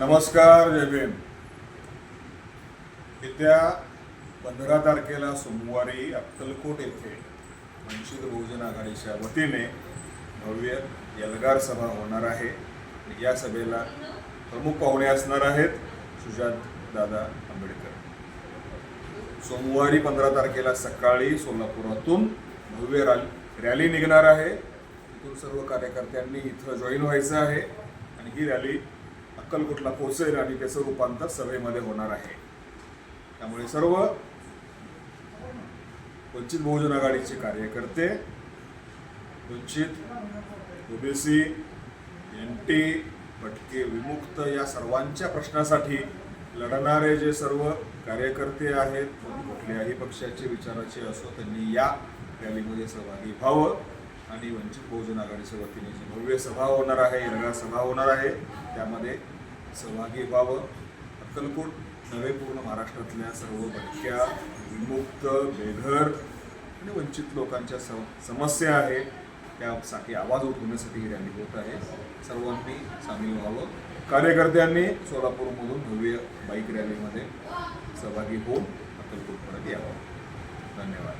नमस्कार, जय भीम. येत्या 15 तारखेला सोमवारी अक्कलकोट येथे वंचित बहुजन आघाडीच्या वतीने भव्य एल्गार सभा होणार आहे. या सभेला प्रमुख पाहुणे असणार आहेत सुजात दादा आंबेडकर. सोमवारी 15 तारखेला सकाळी सोलापुरातून भव्य रॅली निघणार आहे. इथून सर्व कार्यकर्त्यांनी इथं जॉईन व्हायचं आहे आणि ही रॅली अक्कलकोटला पोहोचेल आणि त्याचं रूपांतर सभेमध्ये होणार आहे. त्यामुळे सर्व वंचित बहुजन आघाडीचे कार्यकर्ते, वंचित, ओबीसी, एनटी, भटके, विमुक्त या सर्वांच्या प्रश्नासाठी लढणारे जे सर्व कार्यकर्ते आहेत, कुठल्याही पक्षाचे विचाराचे असो, त्यांनी या रॅलीमध्ये सहभागी व्हावं आणि वंचित बहुजन आघाडीच्या वतीने जी भव्य सभा होणार आहे, एल्गार सभा होणार आहे, त्यामध्ये सहभागी व्हावं. अक्कलकोट नव्हे, पूर्ण महाराष्ट्रातल्या सर्व भटक्या, विमुक्त, बेघर आणि वंचित लोकांच्या समस्या आहे त्यासाठी आवाज उठवण्यासाठी ही रॅली होत आहे. सर्वांनी सामील व्हावं. कार्यकर्त्यांनी सोलापूरमधून भव्य बाईक रॅलीमध्ये सहभागी होऊन अक्कलकोटपर्यंत यावं. धन्यवाद.